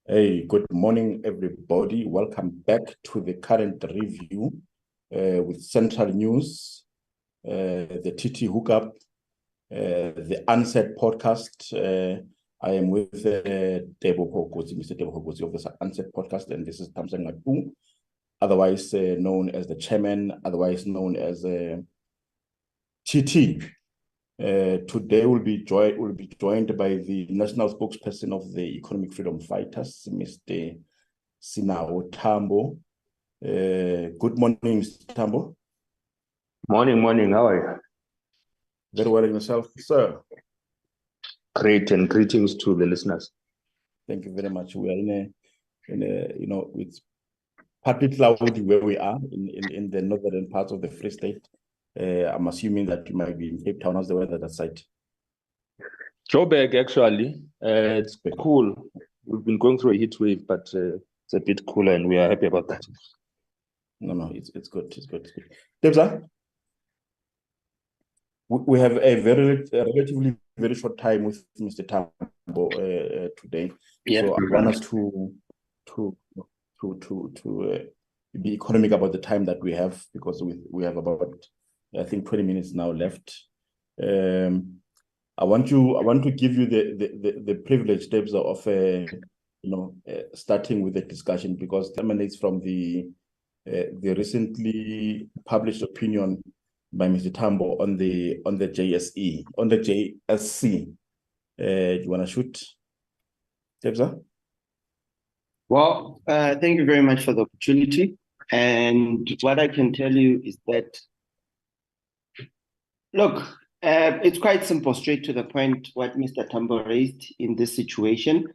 Hey, good morning, everybody. Welcome back to the current review with Central News, the TT Hookup, the Unsaid Podcast. I am with Tebogo, Mr. Tebogo of the Unsaid Podcast, and this is Thamsanqa Tu, otherwise known as the chairman, otherwise known as TT. Today we'll be joined by the national spokesperson of the Economic Freedom Fighters, Mr. Sinawo Thambo. Good morning, Mr. Thambo. Morning. How are you? Very well, and yourself, sir? Great, and greetings to the listeners. Thank you very much. We are it's partly cloudy where we are in the northern parts of the Free State. I'm assuming that you might be in Cape Town. How's the weather that side? Joburg, actually, it's cool. We've been going through a heat wave, but it's a bit cooler, and we are happy about that. No, it's good. It's good. Tebza, we have a relatively very short time with Mr. Thambo today. Yeah. So I want us to be economic about the time that we have, because we have about, I think, 20 minutes now left. I want to give you the privilege, Tebza, of starting with the discussion, because it emanates from the recently published opinion by Mr. Thambo on the JSC. Do you want to shoot, Tebza? Well, thank you very much for the opportunity. And what I can tell you is that, look, it's quite simple, straight to the point, what Mr. Thambo raised in this situation.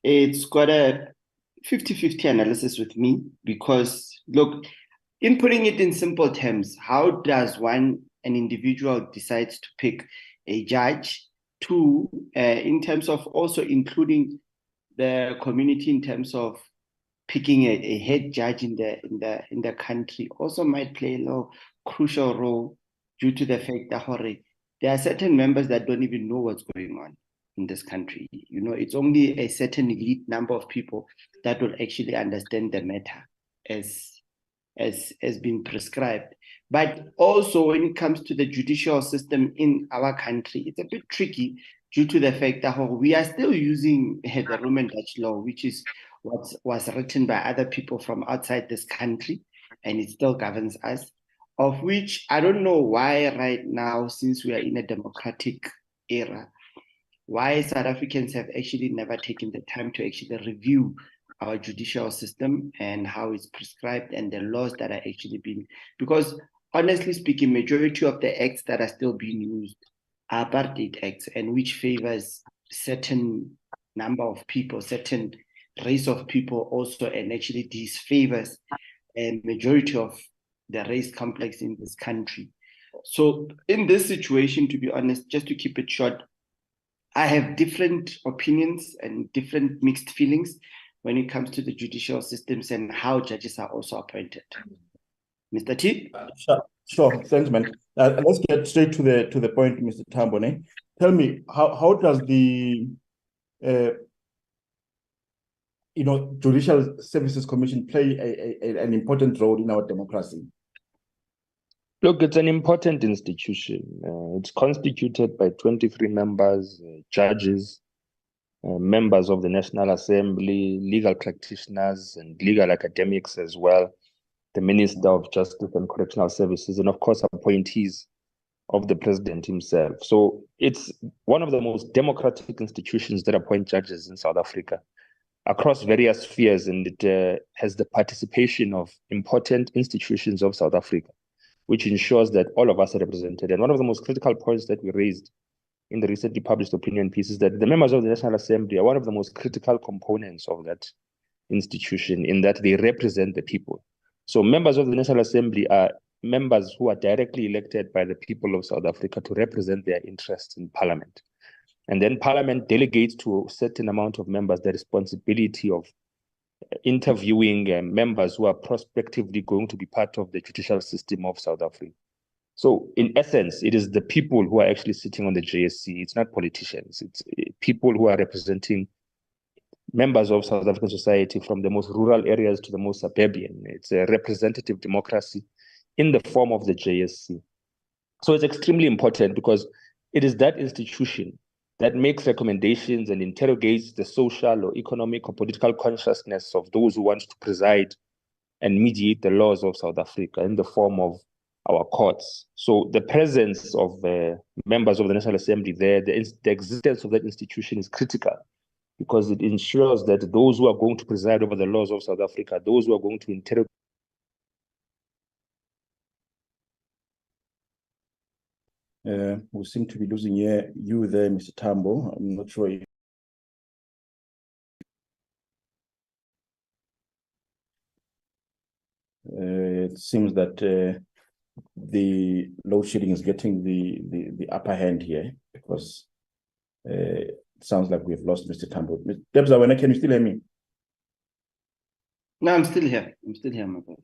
It's got a 50-50 analysis with me, because, look, in putting it in simple terms, how does an individual decide to pick a judge? Two, in terms of also including the community in terms of picking a head judge in the country, also might play a crucial role, due to the fact that there are certain members that don't even know what's going on in this country. It's only a certain elite number of people that will actually understand the matter as been prescribed. But also, when it comes to the judicial system in our country, it's a bit tricky, due to the fact that we are still using the Roman Dutch law, which is what was written by other people from outside this country, and it still governs us, of which I don't know why right now, since we are in a democratic era, why South Africans have actually never taken the time to actually review our judicial system and how it's prescribed and the laws that are actually being, because honestly speaking, majority of the acts that are still being used are apartheid acts, and which favors certain number of people, certain race of people also, and actually disfavors a majority of the race complex in this country. So in this situation, to be honest, just to keep it short, I have different opinions and different mixed feelings when it comes to the judicial systems and how judges are also appointed. Mr. T? Sure. Thanks, man. Let's get straight to the point, Mr. Thambo. Tell me, how does the Judicial Services Commission play an important role in our democracy? Look, it's an important institution. It's constituted by 23 members, judges, members of the National Assembly, legal practitioners, and legal academics as well, the Minister of Justice and Correctional Services, and of course, appointees of the President himself. So it's one of the most democratic institutions that appoint judges in South Africa across various spheres, and it has the participation of important institutions of South Africa, which ensures that all of us are represented. And one of the most critical points that we raised in the recently published opinion piece is that the members of the National Assembly are one of the most critical components of that institution, in that they represent the people. So members of the National Assembly are members who are directly elected by the people of South Africa to represent their interests in Parliament. And then Parliament delegates to a certain amount of members the responsibility of interviewing members who are prospectively going to be part of the judicial system of South Africa. So in essence, it is the people who are actually sitting on the JSC. It's not politicians. It's people who are representing members of South African society from the most rural areas to the most suburban. It's a representative democracy in the form of the JSC. So it's extremely important because it is that institution that makes recommendations and interrogates the social or economic or political consciousness of those who want to preside and mediate the laws of South Africa in the form of our courts. So the presence of members of the National Assembly there, the existence of that institution is critical because it ensures that those who are going to preside over the laws of South Africa, those who are going to interrogate. We seem to be losing you there, Mr. Thambo. I'm not sure if it seems that the load shedding is getting the upper hand here because it sounds like we've lost Mr. Thambo. Debza, can you still hear me? No, I'm still here. I'm still here, my brother.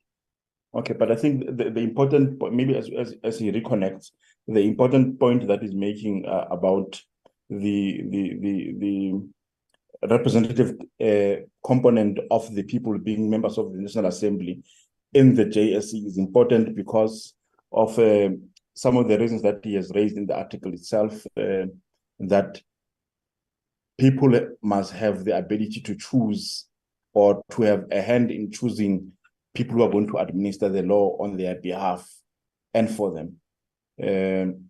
Okay, but I think the important point, maybe as he reconnects, the important point that he's making about the representative component of the people being members of the National Assembly in the JSC is important because of some of the reasons that he has raised in the article itself, that people must have the ability to choose or to have a hand in choosing people who are going to administer the law on their behalf and for them. And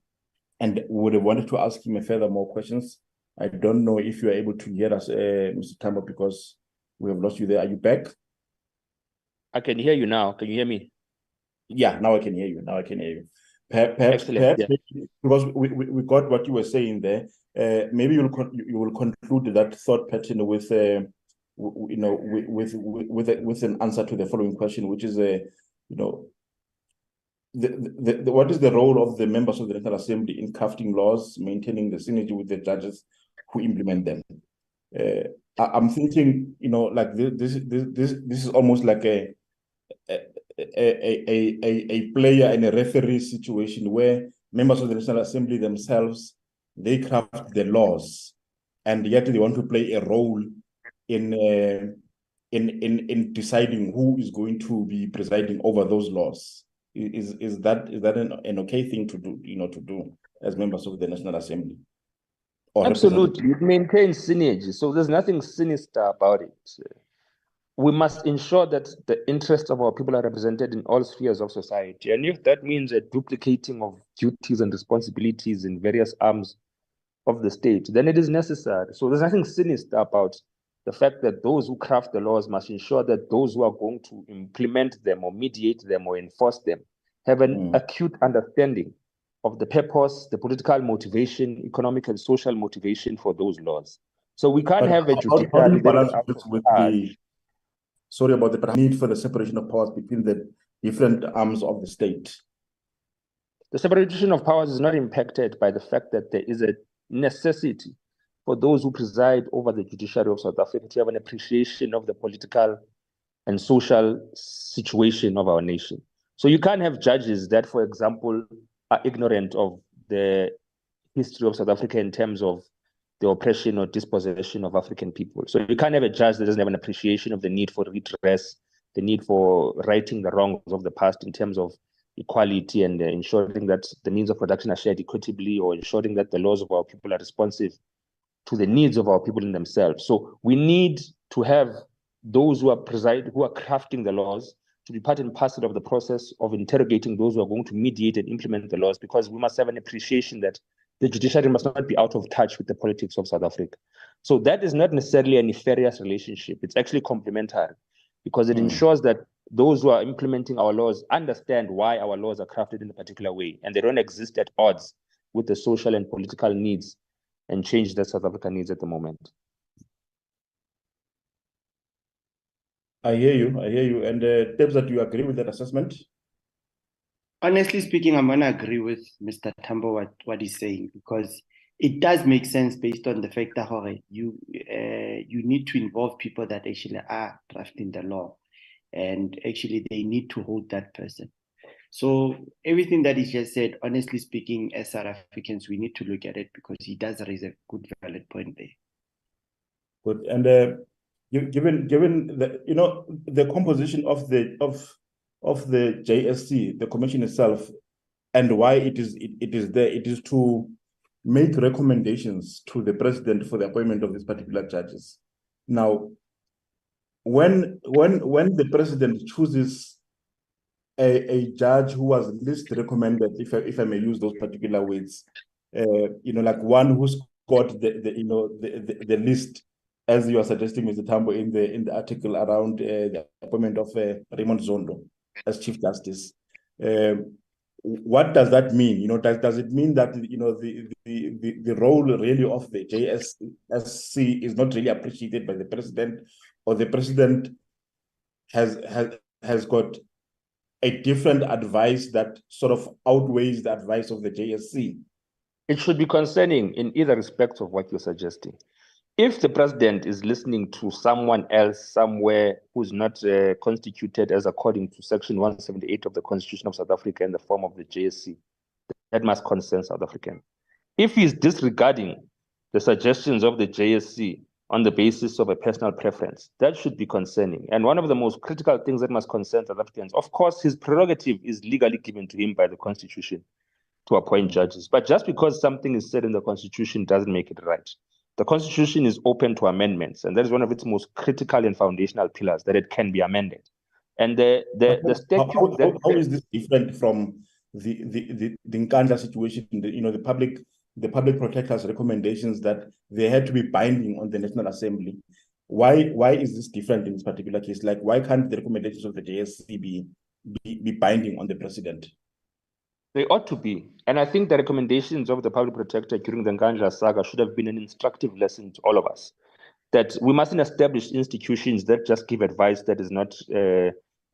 would have wanted to ask him further more questions. I don't know if you are able to hear us, Mr. Thambo, because we have lost you there. Are you back? I can hear you now. Can you hear me? Yeah, now I can hear you. Now I can hear you. Perhaps yeah. Because we got what you were saying there. Maybe you will conclude that thought pattern with with an answer to the following question, which is what is the role of the members of the National Assembly in crafting laws, maintaining the synergy with the judges who implement them? I'm thinking, like this is almost like a player and a referee situation where members of the National Assembly themselves, they craft the laws, and yet they want to play a role in deciding who is going to be presiding over those laws. Is that an okay thing to do, to do as members of the National Assembly? Absolutely, it maintains synergy. So there's nothing sinister about it. We must ensure that the interests of our people are represented in all spheres of society. And if that means a duplicating of duties and responsibilities in various arms of the state, then it is necessary. So there's nothing sinister about the fact that those who craft the laws must ensure that those who are going to implement them or mediate them or enforce them have an acute understanding of the purpose, the political motivation, economic and social motivation for those laws. So we can't have a judiciary that is out of touch. Sorry about the need for the separation of powers between the different arms of the state. The separation of powers is not impacted by the fact that there is a necessity for those who preside over the judiciary of South Africa to have an appreciation of the political and social situation of our nation. So you can't have judges that, for example, are ignorant of the history of South Africa in terms of the oppression or dispossession of African people. So you can't have a judge that doesn't have an appreciation of the need for redress, the need for righting the wrongs of the past in terms of equality and ensuring that the means of production are shared equitably, or ensuring that the laws of our people are responsive to the needs of our people in themselves. So we need to have those who are crafting the laws to be part and parcel of the process of interrogating those who are going to mediate and implement the laws, because we must have an appreciation that the judiciary must not be out of touch with the politics of South Africa. So that is not necessarily a nefarious relationship. It's actually complementary, because it ensures that those who are implementing our laws understand why our laws are crafted in a particular way, and they don't exist at odds with the social and political needs and change that South Africa needs at the moment. I hear you. And Debza, do you agree with that assessment? Honestly speaking, I'm going to agree with Mr. Thambo what he's saying, because it does make sense based on the fact that you need to involve people that actually are drafting the law, and actually they need to hold that person. So everything that he just said, honestly speaking, as South Africans, we need to look at it, because he does raise a good, valid point there. Good. And given the the composition of the JSC, the commission itself, and why it is there, it is to make recommendations to the president for the appointment of these particular judges. Now, when the president chooses a judge who was least recommended, if I may use those particular words, like one who scored the list, as you are suggesting, Mr. Thambo, in the article around the appointment of Raymond Zondo as Chief Justice. What does that mean? Does it mean that the role really of the JSC is not really appreciated by the president, or the president has got a different advice that sort of outweighs the advice of the JSC? It should be concerning in either respect of what you're suggesting. If the president is listening to someone else somewhere who's not constituted as according to Section 178 of the Constitution of South Africa in the form of the JSC, that must concern South Africans. If he's disregarding the suggestions of the JSC on the basis of a personal preference, that should be concerning. And one of the most critical things that must concern South Africans, of course, his prerogative is legally given to him by the Constitution to appoint judges. But just because something is said in the Constitution doesn't make it right. The Constitution is open to amendments, and that is one of its most critical and foundational pillars, that it can be amended. And the statute how is this different from the Nkandla situation? The public protector's recommendations that they had to be binding on the National Assembly. Why is this different in this particular case? Like, why can't the recommendations of the JSC be binding on the president? They ought to be. And I think the recommendations of the public protector during the Nkandla saga should have been an instructive lesson to all of us, that we mustn't establish institutions that just give advice that is not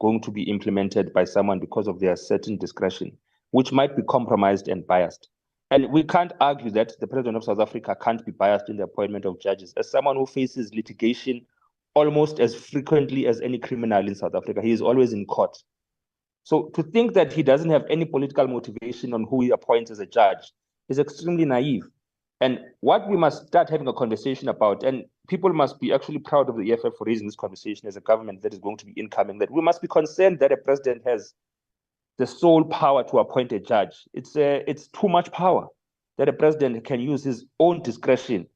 going to be implemented by someone because of their certain discretion, which might be compromised and biased. And we can't argue that the president of South Africa can't be biased in the appointment of judges. As someone who faces litigation almost as frequently as any criminal in South Africa, he is always in court. So to think that he doesn't have any political motivation on who he appoints as a judge is extremely naive. And what we must start having a conversation about, and people must be actually proud of the EFF for raising this conversation as a government that is going to be incoming, that we must be concerned that a president has the sole power to appoint a judge. It's too much power that a president can use his own discretion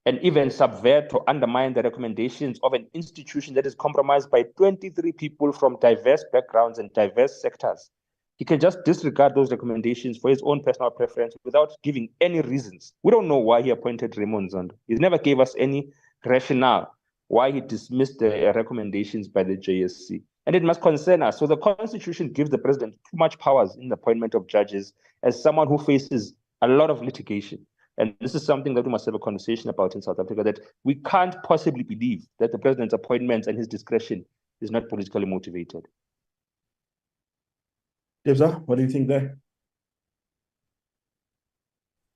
and even subvert or undermine the recommendations of an institution that is compromised by 23 people from diverse backgrounds and diverse sectors. He can just disregard those recommendations for his own personal preference without giving any reasons. We don't know why he appointed Raymond Zondo. He never gave us any rationale why he dismissed the recommendations by the JSC. And it must concern us. So the Constitution gives the president too much powers in the appointment of judges as someone who faces a lot of litigation. And this is something that we must have a conversation about in South Africa, that we can't possibly believe that the president's appointments and his discretion is not politically motivated. Tebza, what do you think there?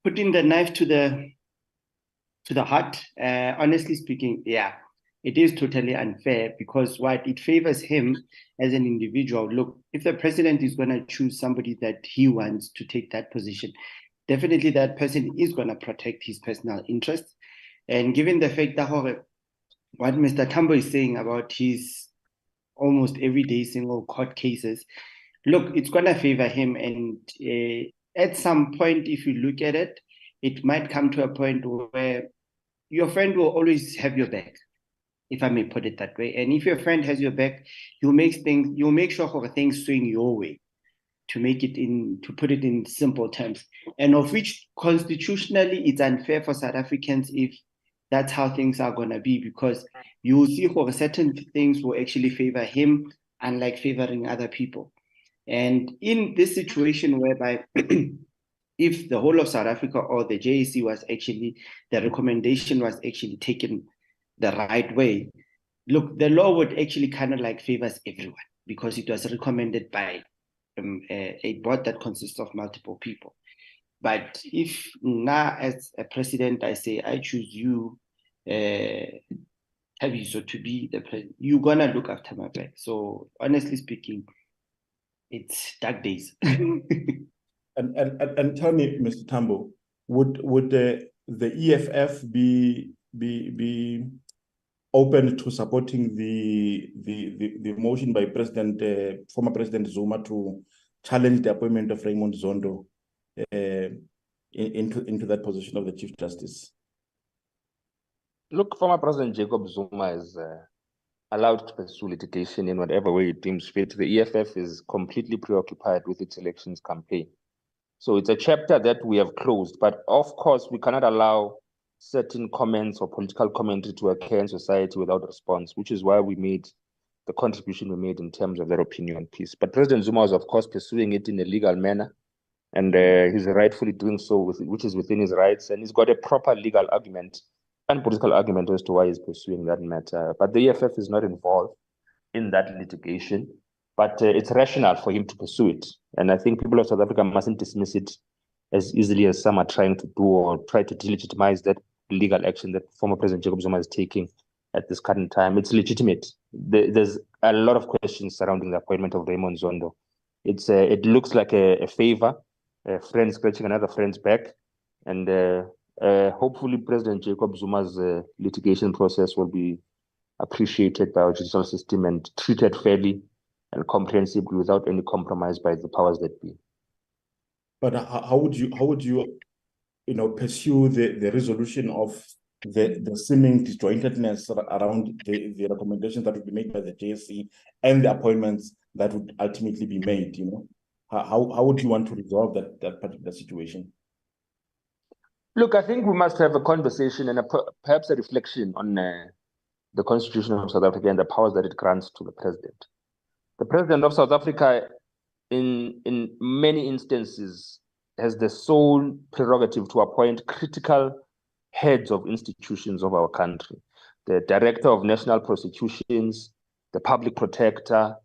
Putting the knife to the heart, honestly speaking, yeah, it is totally unfair, because it favors him as an individual. Look, if the president is going to choose somebody that he wants to take that position, definitely that person is going to protect his personal interests. And given the fact that what Mr. Thambo is saying about his almost everyday single court cases, look, it's going to favor him. And at some point, if you look at it, it might come to a point where your friend will always have your back, if I may put it that way. And if your friend has your back, you'll make sure things swing your way, to put it in simple terms, and of which constitutionally it's unfair for South Africans if that's how things are going to be, because you will see how certain things will actually favor him, unlike favoring other people. And in this situation whereby if the whole of South Africa or the JSC the recommendation was actually taken the right way, look, the law would actually kind of favors everyone, because it was recommended by a board that consists of multiple people. But if now, as a president, I say, I choose you, Tabiso, to be the president, you're gonna look after my back. So honestly speaking, it's dark days. and tell me, Mr. Thambo, would the EFF be open to supporting the motion by former President Zuma to challenge the appointment of Raymond Zondo into that position of the Chief Justice? Look, former President Jacob Zuma is allowed to pursue litigation in whatever way it deems fit. The EFF is completely preoccupied with its elections campaign. So it's a chapter that we have closed, but of course we cannot allow certain comments or political commentary to occur in society without response, which is why we made the contribution we made in terms of their opinion piece. But President Zuma was, of course, pursuing it in a legal manner, and he's rightfully doing so, which is within his rights, and he's got a proper legal argument and political argument as to why he's pursuing that matter. But the EFF is not involved in that litigation, but it's rational for him to pursue it. And I think people of South Africa mustn't dismiss it as easily as some are trying to do, or try to delegitimize that legal action that former President Jacob Zuma is taking at this current time. It's legitimate. There's a lot of questions surrounding the appointment of Raymond Zondo. It looks like a favor, a friend scratching another friend's back, and hopefully President Jacob Zuma's litigation process will be appreciated by our judicial system and treated fairly and comprehensively without any compromise by the powers that be. But how would you pursue the resolution of the seeming disjointedness around the recommendations that would be made by the JSC and the appointments that would ultimately be made? How would you want to resolve that particular situation? Look, I think we must have a conversation and perhaps a reflection on the Constitution of South Africa and the powers that it grants to the president. The president of South Africa, in many instances, has the sole prerogative to appoint critical heads of institutions of our country. The Director of National Prosecutions, the Public Protector,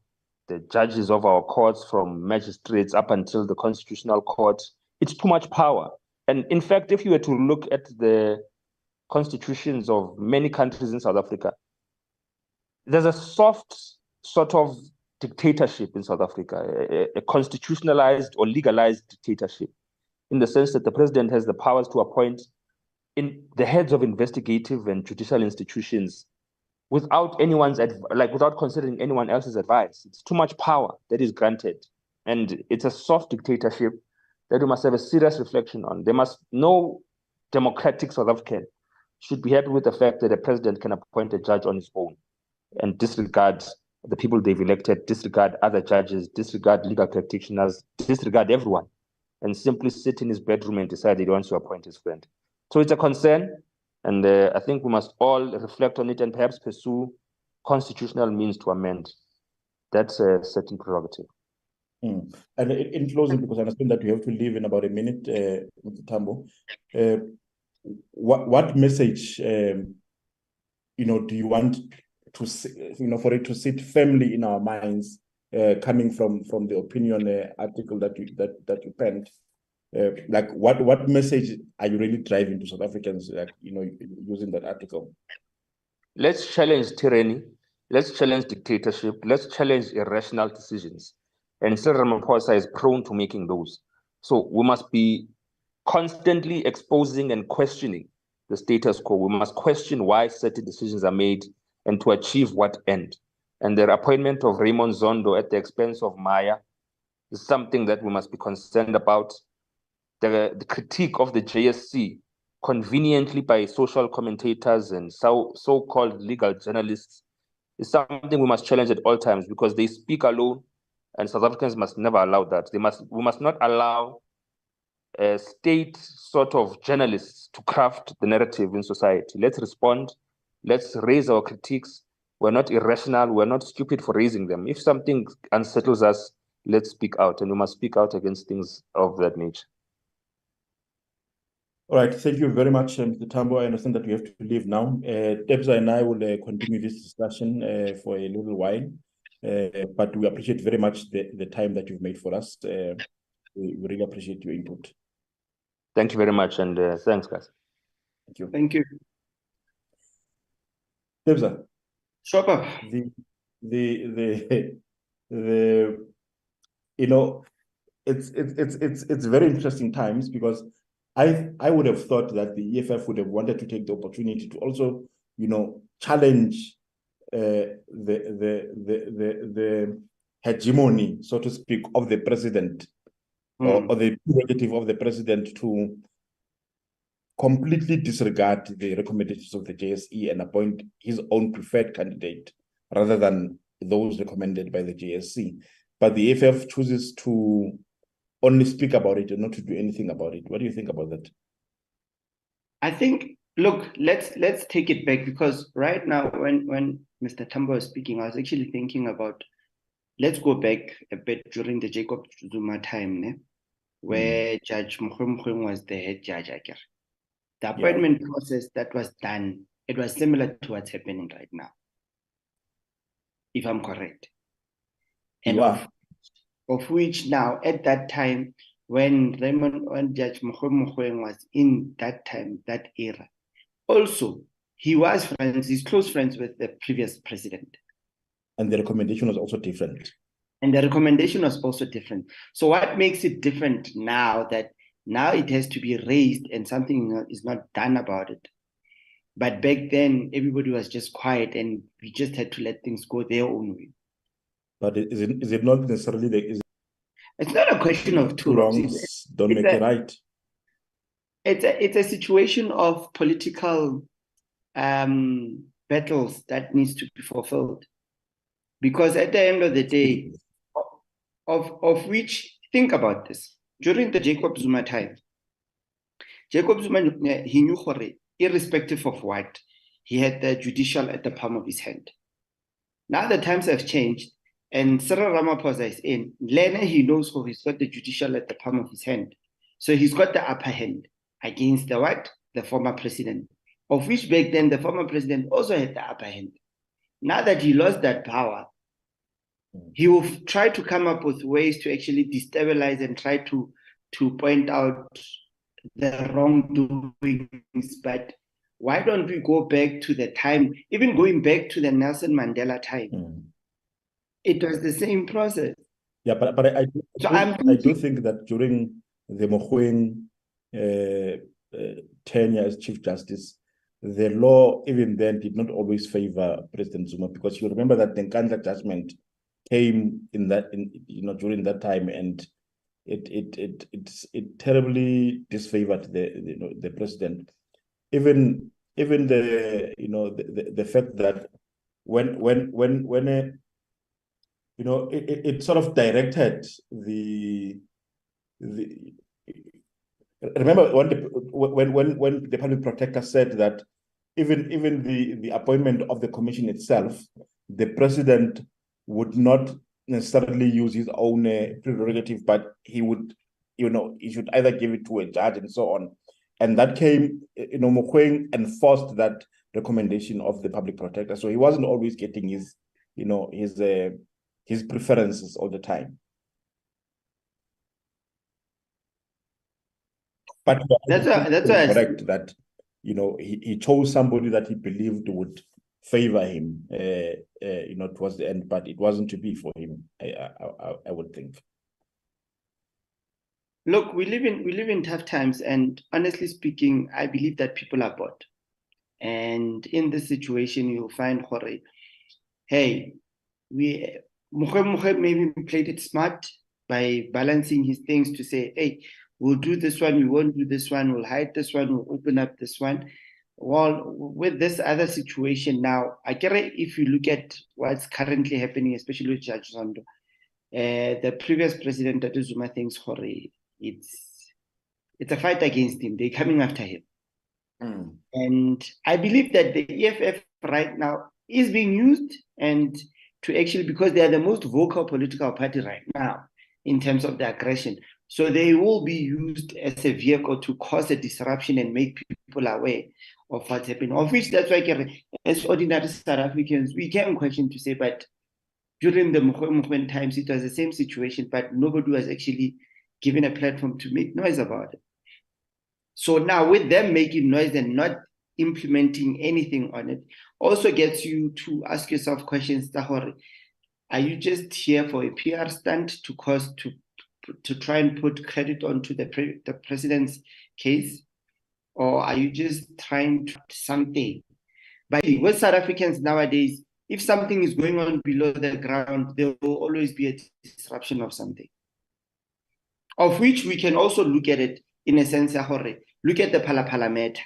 the judges of our courts, from magistrates up until the Constitutional Court. It's too much power. And in fact, if you were to look at the constitutions of many countries in South Africa, there's a soft sort of dictatorship in South Africa, a constitutionalized or legalized dictatorship, in the sense that the president has the powers to appoint in the heads of investigative and judicial institutions without without considering anyone else's advice. It's too much power that is granted. And it's a soft dictatorship that we must have a serious reflection on. No democratic South African should be happy with the fact that a president can appoint a judge on his own and disregard the people they've elected, disregard other judges, disregard legal practitioners, disregard everyone, and simply sit in his bedroom and decide that he wants to appoint his friend. So it's a concern, and I think we must all reflect on it and perhaps pursue constitutional means to amend. That's a certain prerogative. And in closing, because I understand that we have to leave in about a minute, Mr. Thambo, what message do you want to for it to sit firmly in our minds, coming from the opinion article that you penned? What message are you really driving to South Africans, using that article? Let's challenge tyranny. Let's challenge dictatorship. Let's challenge irrational decisions. And Cyril Ramaphosa is prone to making those. So we must be constantly exposing and questioning the status quo. We must question why certain decisions are made and to achieve what end. And the appointment of Raymond Zondo at the expense of Maya is something that we must be concerned about. The critique of the JSC, conveniently by social commentators and so-called legal journalists, is something we must challenge at all times, because they speak alone, and South Africans must never allow that. We must not allow state sort of journalists to craft the narrative in society. Let's respond. Let's raise our critiques. We're not irrational. We're not stupid for raising them. If something unsettles us, let's speak out, and we must speak out against things of that nature. All right, thank you very much, Mr. Thambo. I understand that we have to leave now. Debza and I will continue this discussion for a little while, but we appreciate very much the time that you've made for us. We really appreciate your input. Thank you very much, and thanks, guys. Thank you. Thank you. Debza. Shopper. It's very interesting times, because I would have thought that the EFF would have wanted to take the opportunity to also challenge the hegemony, so to speak, of the president, or the prerogative of the president to completely disregard the recommendations of the JSE and appoint his own preferred candidate rather than those recommended by the JSE. But the EFF chooses to only speak about it and not to do anything about it. What do you think about that? I think, look, let's take it back, because right now when Mr. Thambo was speaking, I was actually thinking about, let's go back a bit during the Jacob Zuma time, where Judge Mogoeng was the head judge, I guess. The appointment process that was done, it was similar to what's happening right now, if I'm correct. And of which now, at that time, when Judge Mogoeng was in that time, that era, also, he's close friends with the previous president. And the recommendation was also different. So what makes it different now, that now it has to be raised and something is not done about it? But back then, everybody was just quiet and we just had to let things go their own way. But is it not necessarily it's not a question of two wrongs don't make it right? It's a situation of political battles that needs to be fulfilled. Because at the end of the day, of which, think about this, during the Jacob Zuma time, Jacob Zuma, he knew irrespective of what, he had the judicial at the palm of his hand. Now the times have changed, and Cyril Ramaphosa is in. Lena, he knows how he's got the judicial at the palm of his hand. So he's got the upper hand against the former president, of which back then the former president also had the upper hand. Now that he lost that power, he will try to come up with ways to actually destabilize and try to point out the wrongdoings. But why don't we go back to the time, even going back to the Nelson Mandela time? It was the same process. Yeah, but I do think that during the Mogoeng tenure as Chief Justice, the law even then did not always favor President Zuma, because you remember that the Nkandla judgment came during that time, and it terribly disfavored the president. Even the fact that when it sort of directed the remember when the public protector said that even the appointment of the commission itself, the president would not necessarily use his own prerogative, but he would, he should either give it to a judge and so on. And that came, Mogoeng enforced that recommendation of the public protector. So he wasn't always getting his preferences all the time. But that's correct that he chose somebody that he believed would favor him towards the end, but it wasn't to be for him, I would think. Look, we live in tough times, and honestly speaking, I believe that people are bored. And in this situation, you'll find hey, Mogoeng maybe played it smart by balancing his things to say, hey, we'll do this one, we won't do this one, we'll hide this one, we'll open up this one. Well, with this other situation now, I get it, if you look at what's currently happening, especially with Judge Zondo, the previous president, Zuma, thinks it's a fight against him. They're coming after him. And I believe that the EFF right now is being used, and to actually, because they are the most vocal political party right now in terms of the aggression. So they will be used as a vehicle to cause a disruption and make people aware of what's happening. Of which, that's why, as ordinary South Africans, we can question to say, but during the Mogoeng times, it was the same situation, but nobody was actually given a platform to make noise about it. So now with them making noise and not implementing anything on it, also gets you to ask yourself questions. Are you just here for a PR stunt to try and put credit onto the president's case? Or are you just trying to do something But with South Africans nowadays, if something is going on below the ground, there will always be a disruption of something. Of which we can also look at it in a sense, look at the Phala matter.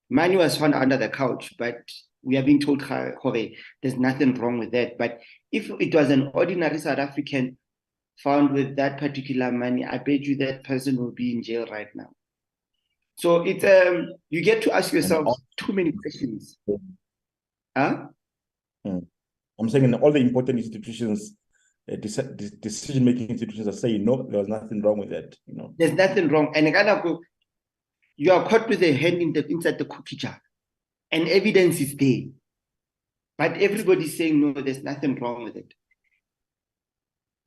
Money was found under the couch, but we are being told there's nothing wrong with that. But if it was an ordinary South African found with that particular money, I bet you that person will be in jail right now. So it's you get to ask yourself too many questions. Huh? I'm saying in all the important institutions, decision-making institutions are saying no, there was nothing wrong with that. There's nothing wrong, and you are caught with a hand inside the cookie jar, and evidence is there, but everybody's saying no, there's nothing wrong with it.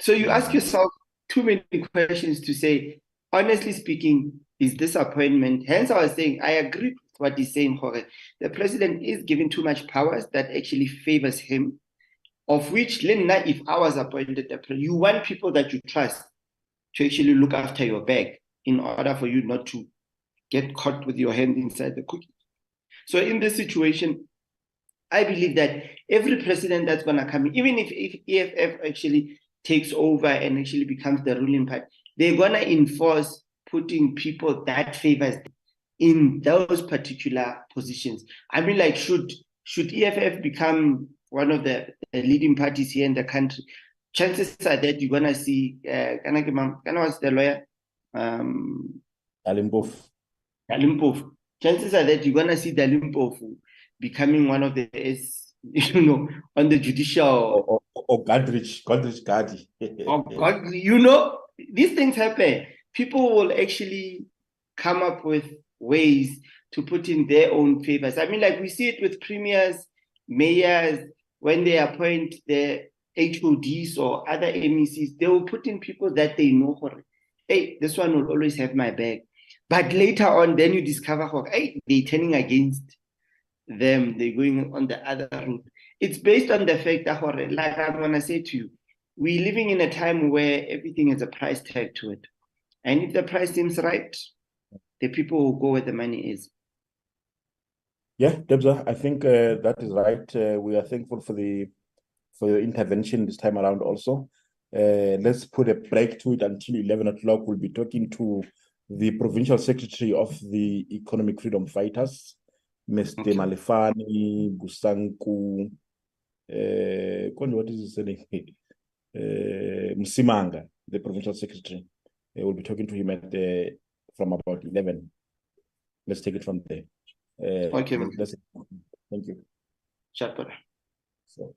So you ask yourself too many questions to say, honestly speaking, is disappointment. Hence, I was saying I agree with what he's saying, Jorge. The president is given too much powers that actually favors him. Of which, Linda, if I was appointed, you want people that you trust to actually look after your bag in order for you not to get caught with your hand inside the cookie. So in this situation, I believe that every president that's going to come in, even if EFF actually takes over and actually becomes the ruling party, they're going to enforce putting people that favors in those particular positions. I mean, like, should EFF become one of the leading parties here in the country, chances are that you're going to see, what's the lawyer? Dalimpofu. Chances are that you're going to see Dalimpofu becoming one of the, on the judicial. Or Godrich Gadi. These things happen. People will actually come up with ways to put in their own favors. I mean, like we see it with premiers, mayors, when they appoint the HODs or other MECs, they will put in people that they know, hey, this one will always have my back. But later on, then you discover, hey, they're turning against them, they're going on the other route. It's based on the fact that, like I'm going to say to you, we're living in a time where everything has a price tag to it. And if the price seems right, the people will go where the money is. Yeah, Debza, I think that is right. We are thankful for your intervention this time around also. Let's put a break to it until 11 o'clock. We'll be talking to the Provincial Secretary of the Economic Freedom Fighters, Mr. Malefani Gusanku, what is his name? Msimanga, the Provincial Secretary. We'll be talking to him from about 11. Let's take it from there. Okay, thank you. Sure. So.